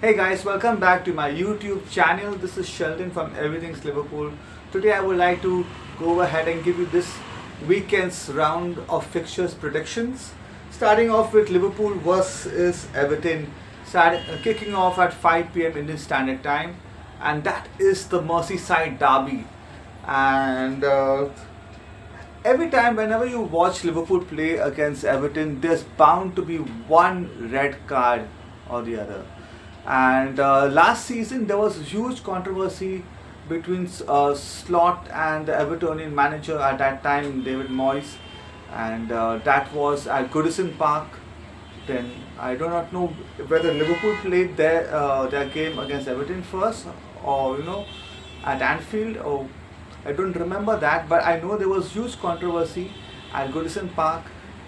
Hey guys, welcome back to my YouTube channel. This is Sheldon from Everything's Liverpool. Today I would like to go ahead and give you this weekend's round of fixtures predictions. Starting off with Liverpool versus Everton, kicking off at 5 p.m. Indian Standard Time, and that is the Merseyside derby. And every time, whenever you watch Liverpool play against Everton, there's bound to be one red card or the other. And last season, there was huge controversy between Slot and the Evertonian manager at that time, David Moyes, and that was at Goodison Park. Then I do not know whether Liverpool played their game against Everton first, or at Anfield, or I don't remember that, but I know there was huge controversy at Goodison Park,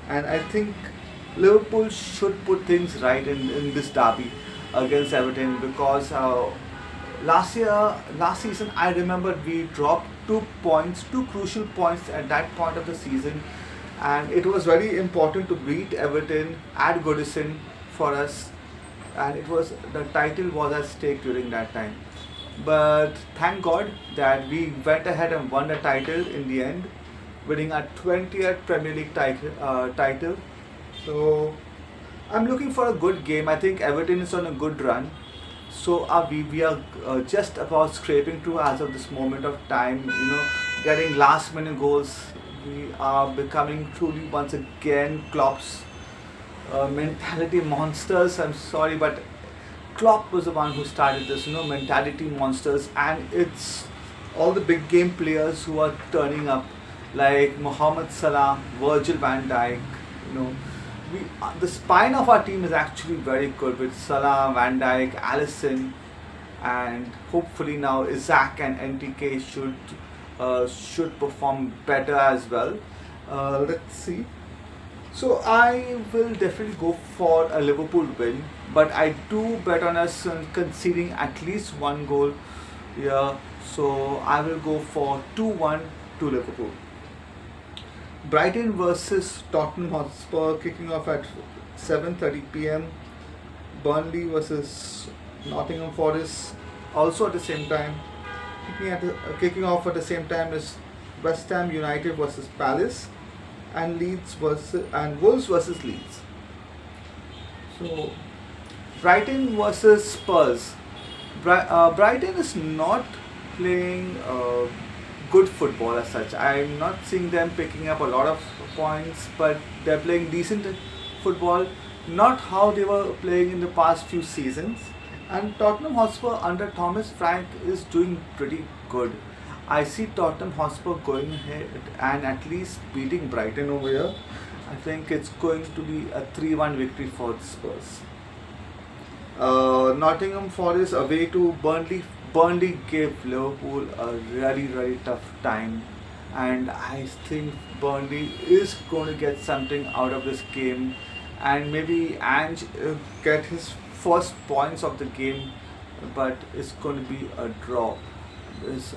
and I think Liverpool should put things right in this derby against Everton because last season, I remember we dropped 2 points, 2 crucial points at that point of the season, and it was very important to beat Everton at Goodison for us, and the title was at stake during that time. But thank God that we went ahead and won the title in the end, winning our 20th Premier League title. So I'm looking for a good game. I think Everton is on a good run. So we are just about scraping through as of this moment of time. Getting last minute goals. We are becoming truly once again Klopp's mentality monsters. I'm sorry, but Klopp was the one who started this, mentality monsters, and it's all the big game players who are turning up, like Mohamed Salah, Virgil van Dijk. You know, the spine of our team is actually very good with Salah, Van Dijk, Allison, and hopefully now Isaac and NTK should perform better as well. Let's see. So I will definitely go for a Liverpool win, but I do bet on us conceding at least one goal here. So I will go for 2-1 to Liverpool. Brighton versus Tottenham Hotspur kicking off at 7:30 p.m. Burnley versus Nottingham Forest also at the same time. Kicking off at the same time is West Ham United versus Palace, and Wolves versus Leeds. So Brighton versus Spurs. Brighton is not playing good football as such. I'm not seeing them picking up a lot of points, but they're playing decent football. Not how they were playing in the past few seasons. And Tottenham Hotspur under Thomas Frank is doing pretty good. I see Tottenham Hotspur going ahead and at least beating Brighton over here. I think it's going to be a 3-1 victory for the Spurs. Nottingham Forest away to Burnley. Burnley gave Liverpool a really, really tough time, and I think Burnley is going to get something out of this game, and maybe Ange get his first points of the game, but it's going to be a draw.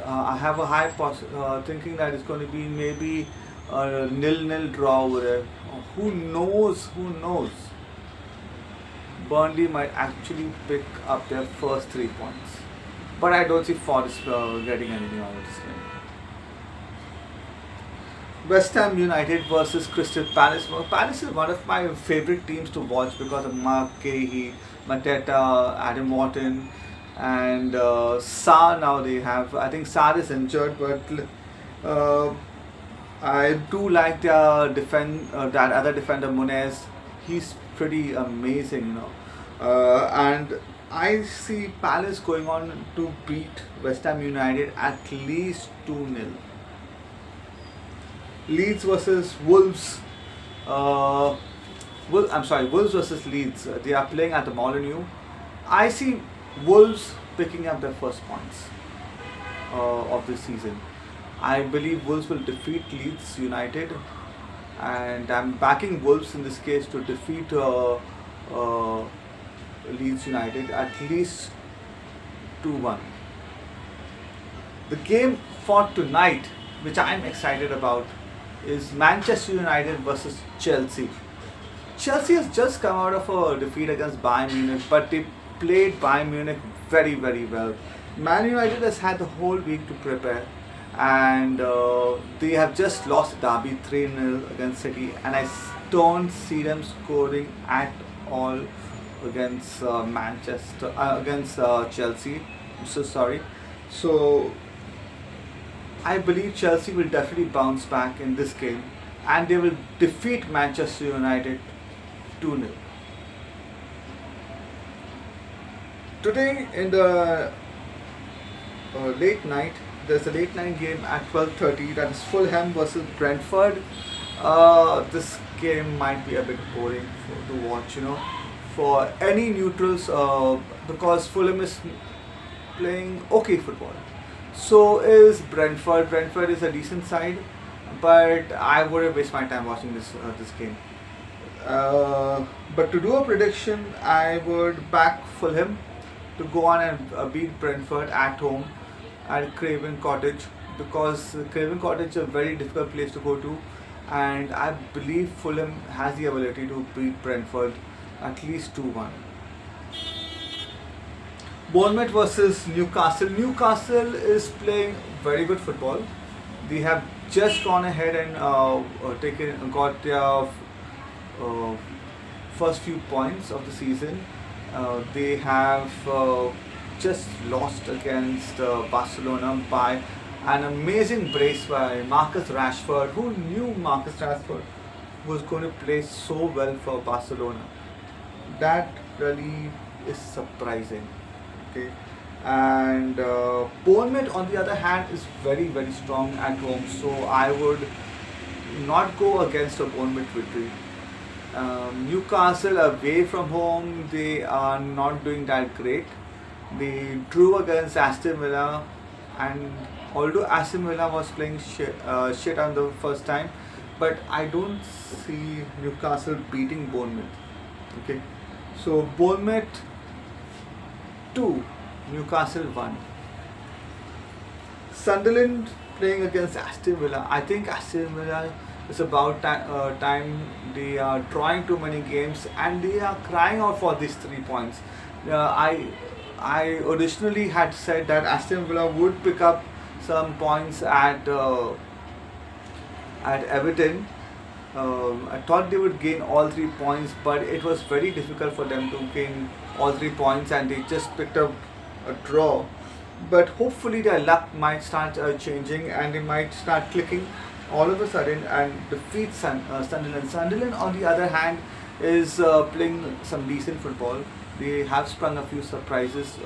I have a high thinking that it's going to be maybe a nil-nil draw over there. Who knows? Who knows? Burnley might actually pick up their first 3 points. But I don't see Forest getting anything out of this game. West Ham United versus Crystal Palace. Well, Palace is one of my favorite teams to watch because of Mark Cahill, Mateta, Adam Wharton, and Sarr. Now they have. I think Sarr is injured, but I do like their that other defender Munez. He's pretty amazing, and I see Palace going on to beat West Ham United at least 2-0. Leeds versus Wolves. Wolves versus Leeds. They are playing at the Molineux. I see Wolves picking up their first points of this season. I believe Wolves will defeat Leeds United, and I'm backing Wolves in this case to defeat Leeds United at least 2-1. The game for tonight, which I'm excited about, is Manchester United versus Chelsea. Chelsea has just come out of a defeat against Bayern Munich, but they played Bayern Munich very, very well. Man United has had the whole week to prepare, and they have just lost Derby 3-0 against City, and don't see them scoring at all against against Chelsea. I'm so sorry. So I believe Chelsea will definitely bounce back in this game, and they will defeat Manchester United 2-0. Today in the late night, there's a late night game at 12:30. That is Fulham versus Brentford. This game might be a bit boring to watch, for any neutrals, because Fulham is playing okay football. So is Brentford. Brentford is a decent side, but I wouldn't waste my time watching this game. But to do a prediction, I would back Fulham to go on and beat Brentford at home at Craven Cottage, because Craven Cottage is a very difficult place to go to, and I believe Fulham has the ability to beat Brentford at least 2-1. Bournemouth versus Newcastle. Newcastle is playing very good football. They have just gone ahead and got their first few points of the season. They have just lost against Barcelona by an amazing brace by Marcus Rashford. Who knew Marcus Rashford was going to play so well for Barcelona? That really is surprising. Okay. And Bournemouth, on the other hand, is very, very strong at home. So I would not go against a Bournemouth victory. Newcastle away from home, they are not doing that great. They drew against Aston Villa, and although Aston Villa was playing shit on the first time, but I don't see Newcastle beating Bournemouth. Okay, so Bournemouth 2, Newcastle 1. Sunderland playing against Aston Villa. I think Aston Villa, it's about time. They are drawing too many games, and they are crying out for these 3 points. I originally had said that Aston Villa would pick up some points at Everton. I thought they would gain all 3 points, but it was very difficult for them to gain all 3 points, and they just picked up a draw. But hopefully their luck might start changing, and they might start clicking all of a sudden and defeat Sunderland. Sunderland, on the other hand, is playing some decent football. They have sprung a few surprises,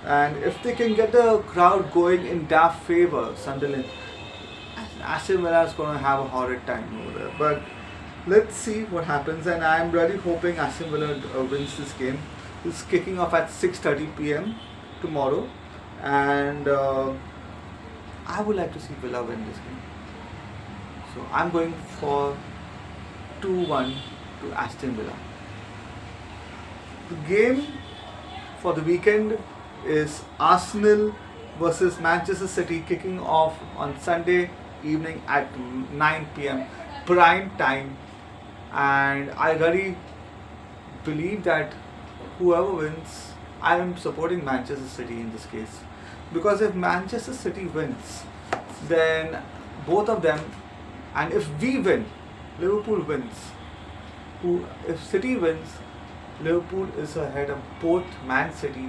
and if they can get the crowd going in their favor, Sunderland, Aston Villa is going to have a horrid time over there. But let's see what happens, and I'm really hoping Aston Villa wins this game. It's kicking off at 6:30 p.m. tomorrow, and I would like to see Villa win this game. So I'm going for 2-1 to Aston Villa. The game for the weekend is Arsenal versus Manchester City, kicking off on Sunday evening at 9 p.m. prime time, and I really believe that whoever wins, I am supporting Manchester City in this case, because if Manchester City wins, then both of them, and if we win, Liverpool wins. If City wins, Liverpool is ahead of both Man City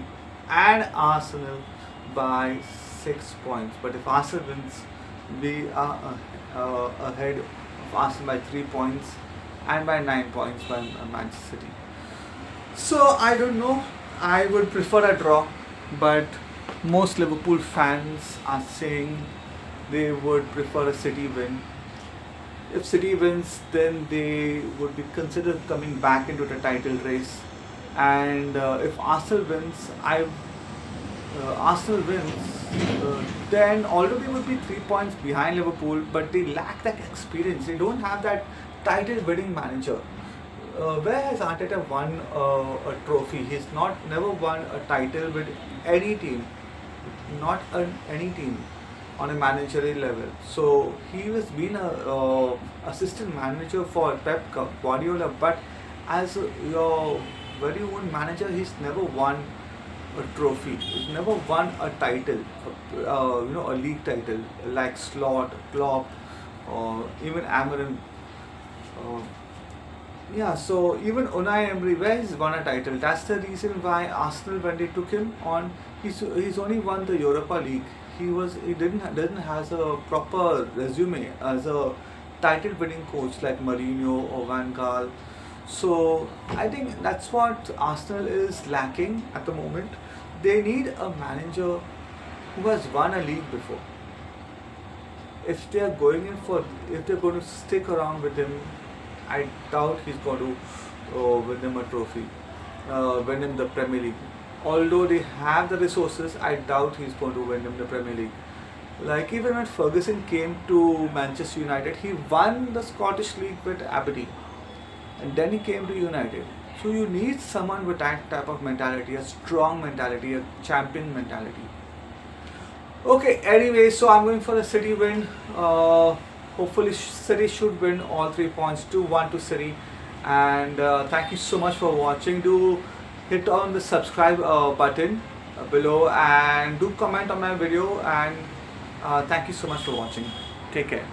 and Arsenal by 6 points. But if Arsenal wins, we are ahead of Arsenal by 3 points and by 9 points by Manchester City. So I don't know. I would prefer a draw, but most Liverpool fans are saying they would prefer a City win. If City wins, then they would be considered coming back into the title race. And if Arsenal wins, then although they would be 3 points behind Liverpool, but they lack that experience. They don't have that title-winning manager. Where has Arteta won a trophy? He's never won a title with any team, any team on a managerial level. So he has been a assistant manager for Pep Guardiola, but as your very own manager, he's never won a trophy. He's never won a title, a league title like Slot, Klopp, or even Amarin. Uh, yeah, so even Unai Emery, where he's won a title, that's the reason why Arsenal, when they took him on, he's only won the Europa League. He doesn't has a proper resume as a title winning coach like Mourinho or Van Gaal. So I think that's what Arsenal is lacking at the moment. They need a manager who has won a league before. If they are going in for, if they're going to stick around with him, I doubt he's going to win them a trophy, win them the Premier League. Although they have the resources, I doubt he's going to win them the Premier League. Like even when Ferguson came to Manchester United, he won the Scottish League with Aberdeen, and then he came to United. So you need someone with that type of mentality, a strong mentality, a champion mentality. Okay, anyway, so I'm going for a City win. Hopefully, City should win all 3 points, 2-1 to City. And thank you so much for watching. Do hit on the subscribe button below and do comment on my video. And thank you so much for watching. Take care.